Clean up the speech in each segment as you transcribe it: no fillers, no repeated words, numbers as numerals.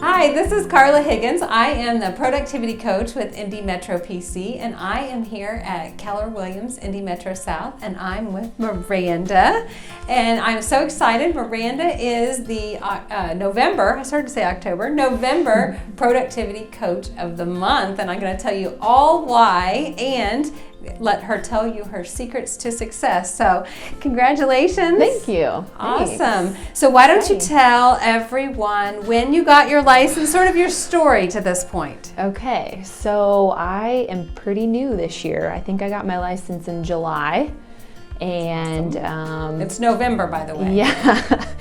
Hi, this is Carla Higgins. I am the productivity coach with Indy Metro PC, and I am here at Keller Williams, Indy Metro South, and I'm with Miranda. And I'm so excited. Miranda is the November productivity coach of the month, and I'm going to tell you all why and let her tell you her secrets to success. So congratulations. Thank you. Awesome. Thanks. So why don't you tell everyone when you got your license, sort of your story to this point. Okay, so I am pretty new this year. I think I got my license in July. And it's November, by the way. Yeah.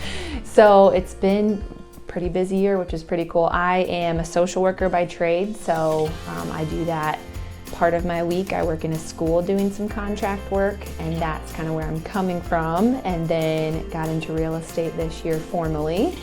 So it's been a pretty busy year, which is pretty cool. I am a social worker by trade, so I do that part of my week. I work in a school doing some contract work, and that's kind of where I'm coming from. And then got into real estate this year formally,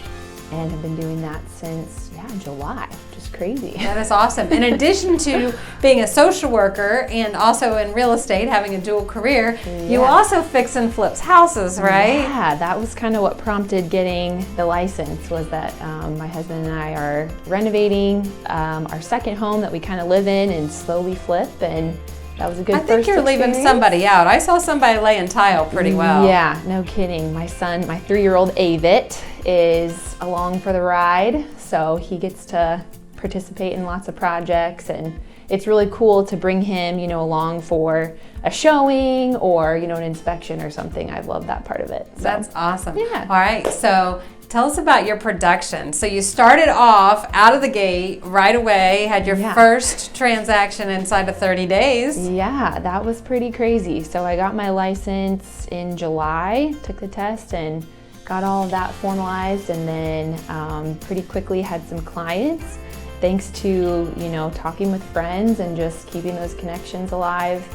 and have been doing that since July, which is crazy. That is awesome. In addition to being a social worker and also in real estate, having a dual career, you also fix and flips houses, right? Yeah, that was kind of what prompted getting the license, was that my husband and I are renovating our second home that we kind of live in and slowly flip, and that was a good first I think you're leaving somebody out. I saw somebody laying tile pretty well. Yeah, no kidding. My son, my 3-year-old Avit, is along for the ride, so he gets to participate in lots of projects, and it's really cool to bring him, along for a showing or, an inspection or something. I love that part of it. So. That's awesome. Yeah. All right, so tell us about your production. So you started off out of the gate right away, had your first transaction inside of 30 days. Yeah, that was pretty crazy. So I got my license in July, took the test, and got all of that formalized, and then pretty quickly had some clients, thanks to, talking with friends and just keeping those connections alive,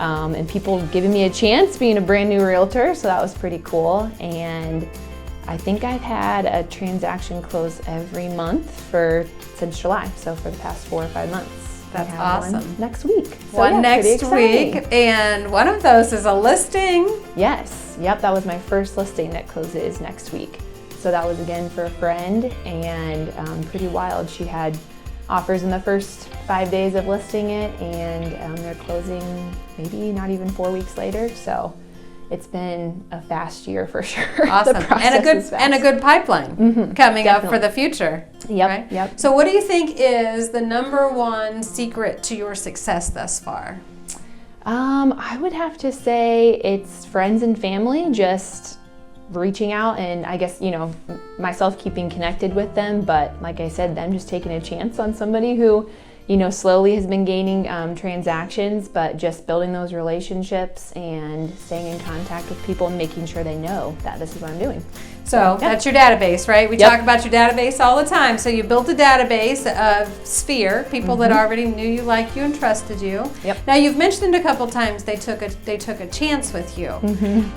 and people giving me a chance being a brand new realtor, so that was pretty cool. And I think I've had a transaction close every month since July, so for the past 4 or 5 months. That's awesome. One next week. So next week, and one of those is a listing. Yes, yep, that was my first listing that closes next week. So that was again for a friend, and pretty wild. She had offers in the first 5 days of listing it, and they're closing maybe not even 4 weeks later. So it's been a fast year for sure. Awesome. And a good pipeline coming up for the future. Yep. Right? Yep. So what do you think is the number one secret to your success thus far? I would have to say it's friends and family, just reaching out, and I guess, myself keeping connected with them, but like I said, them just taking a chance on somebody who, slowly has been gaining transactions, but just building those relationships and staying in contact with people and making sure they know that this is what I'm doing. So that's your database, right? We talk about your database all the time. So you built a database of Sphere, people that already knew you, liked you, and trusted you. Yep. Now you've mentioned a couple times they took a chance with you.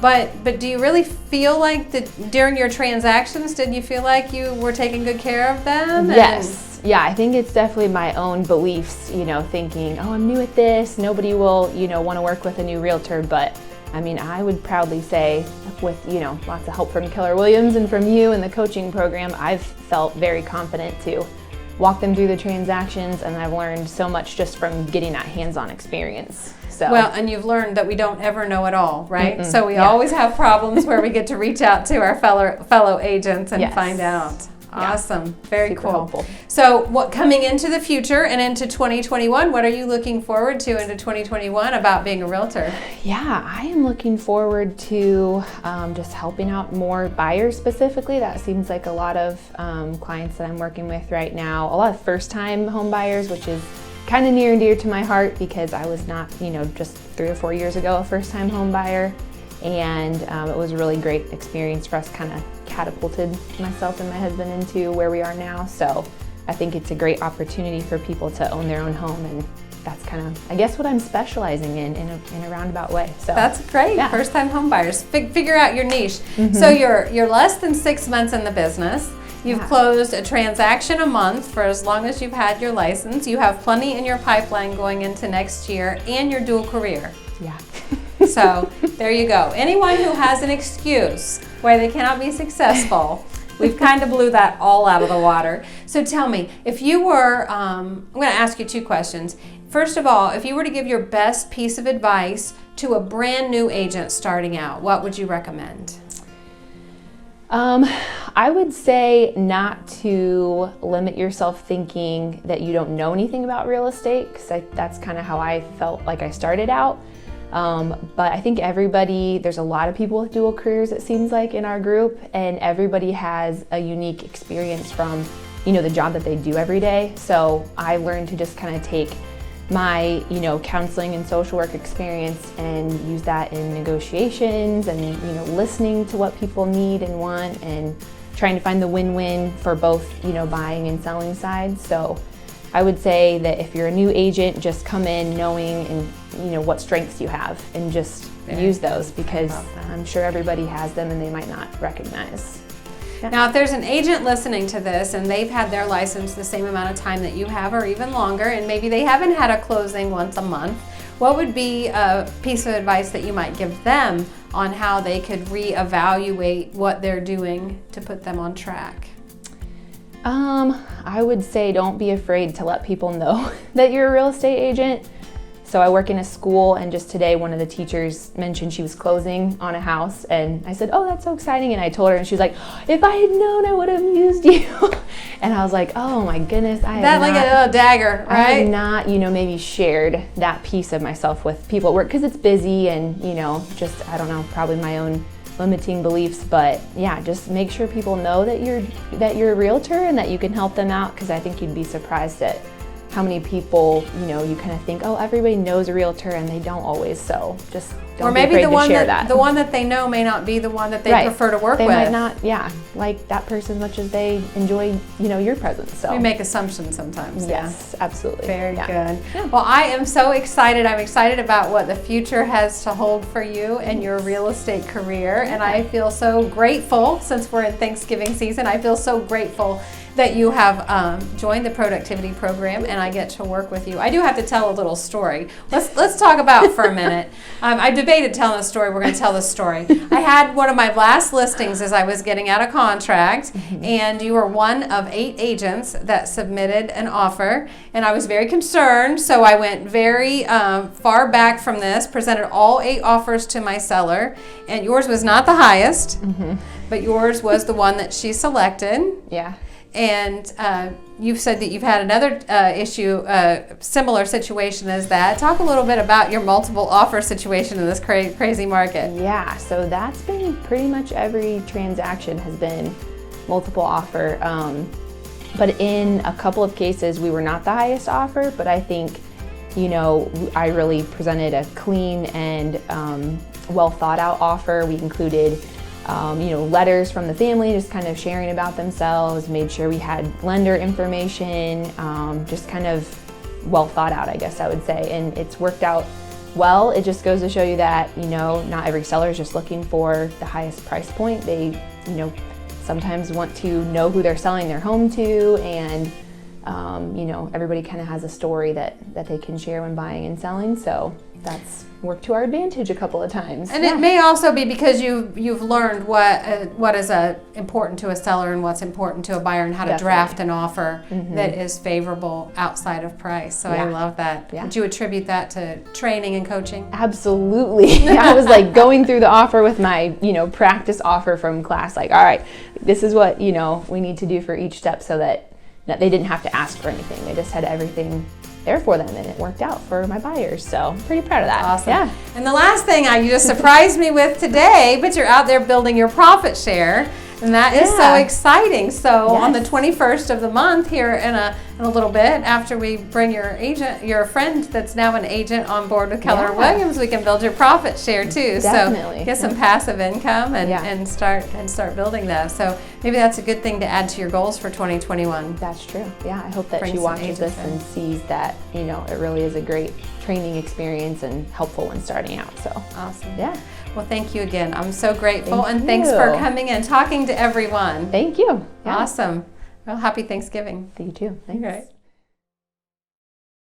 But do you really feel like that during your transactions, did you feel like you were taking good care of them? Yes. Yeah, I think it's definitely my own beliefs, thinking, oh, I'm new at this, nobody will, want to work with a new realtor, but I mean, I would proudly say with, lots of help from Keller Williams and from you and the coaching program, I've felt very confident to walk them through the transactions, and I've learned so much just from getting that hands-on experience. So. Well, and you've learned that we don't ever know it all, right? So we always have problems where we get to reach out to our fellow agents and find out. Awesome. Very Super cool. helpful. So what coming into the future and into 2021, what are you looking forward to into 2021 about being a realtor? Yeah, I am looking forward to just helping out more buyers specifically. That seems like a lot of clients that I'm working with right now, a lot of first-time home buyers, which is kind of near and dear to my heart because I was not, just 3 or 4 years ago, a first-time home buyer. And it was a really great experience for us, kind of catapulted myself and my husband into where we are now. So I think it's a great opportunity for people to own their own home, and that's kind of, I guess, what I'm specializing in a roundabout way. So that's great. Yeah. First-time home buyers. Figure out your niche. So you're less than 6 months in the business. You've closed a transaction a month for as long as you've had your license. You have plenty in your pipeline going into next year, and your dual career. Yeah. So there you go. Anyone who has an excuse why they cannot be successful, we've kind of blew that all out of the water. So tell me, if you were, I'm going to ask you two questions. First of all, if you were to give your best piece of advice to a brand new agent starting out, what would you recommend? I would say not to limit yourself thinking that you don't know anything about real estate, because that's kind of how I felt like I started out. But I think there's a lot of people with dual careers, it seems like, in our group, and everybody has a unique experience from, the job that they do every day. So I learned to just kind of take my, counseling and social work experience and use that in negotiations and, listening to what people need and want and trying to find the win-win for both, buying and selling sides. So I would say that if you're a new agent, just come in knowing and, what strengths you have and just use those, because I'm sure everybody has them and they might not recognize. Yeah. Now, if there's an agent listening to this and they've had their license the same amount of time that you have or even longer, and maybe they haven't had a closing once a month, what would be a piece of advice that you might give them on how they could reevaluate what they're doing to put them on track? I would say don't be afraid to let people know that you're a real estate agent. So I work in a school, and just today one of the teachers mentioned she was closing on a house, and I said, "Oh, that's so exciting." And I told her, and she was like, "If I had known, I would have used you." And I was like, "Oh my goodness, I have like a little dagger, right?" I have not, maybe shared that piece of myself with people at work because it's busy and, just, I don't know, probably my own limiting beliefs. But yeah, just make sure people know that you're a realtor and that you can help them out, because I think you'd be surprised at how many people, you kind of think, oh, everybody knows a realtor, and they don't always. So just don't be afraid to share that. The one that they know may not be the one that they prefer to work with. They might not, like that person as much as they enjoy, your presence. So we make assumptions sometimes. Yes, absolutely. Very good. Yeah. Well, I am so excited. I'm excited about what the future has to hold for you and your real estate career. And I feel so grateful, since we're in Thanksgiving season, I feel so grateful that you have joined the productivity program, and I get to work with you. I do have to tell a little story. Let's talk about for a minute. I debated telling a story. We're going to tell the story. I had one of my last listings as I was getting out of contract, and you were one of 8 agents that submitted an offer, and I was very concerned, so I went very far back from this, presented all 8 offers to my seller, and yours was not the highest, but yours was the one that she selected. Yeah. And you've said that you've had another similar situation as that. Talk a little bit about your multiple offer situation in this crazy market. Yeah, so that's been pretty much every transaction has been multiple offer. But in a couple of cases, we were not the highest offer, but I think, I really presented a clean and well thought out offer. We included letters from the family, just kind of sharing about themselves, made sure we had lender information, just kind of well thought out, I guess I would say. And it's worked out well. It just goes to show you that, not every seller is just looking for the highest price point. They, sometimes want to know who they're selling their home to, and, everybody kind of has a story that they can share when buying and selling. So that's worked to our advantage a couple of times. And it may also be because you've learned what is important to a seller and what's important to a buyer, and how to draft an offer that is favorable outside of price. So I love that. Yeah. Would you attribute that to training and coaching? Absolutely. I was like going through the offer with my practice offer from class, like, all right, this is what we need to do for each step, so that they didn't have to ask for anything. They just had everything there for them, and it worked out for my buyers. So I'm pretty proud of that. Awesome. Yeah. And the last thing you just surprised me with today, but you're out there building your profit share, and that is so exciting. So on the 21st of the month here in a little bit, after we bring your friend that's now an agent on board with Keller Williams, we can build your profit share too. Definitely. So get some passive income and start building that. So maybe that's a good thing to add to your goals for 2021. That's true. Yeah, I hope that she watches this and sees that it really is a great training experience and helpful when starting out. So awesome. Yeah. Well, thank you again. I'm so grateful, thanks for coming and talking to everyone. Thank you. Yeah. Awesome. Well, happy Thanksgiving. You too. Thanks. Right.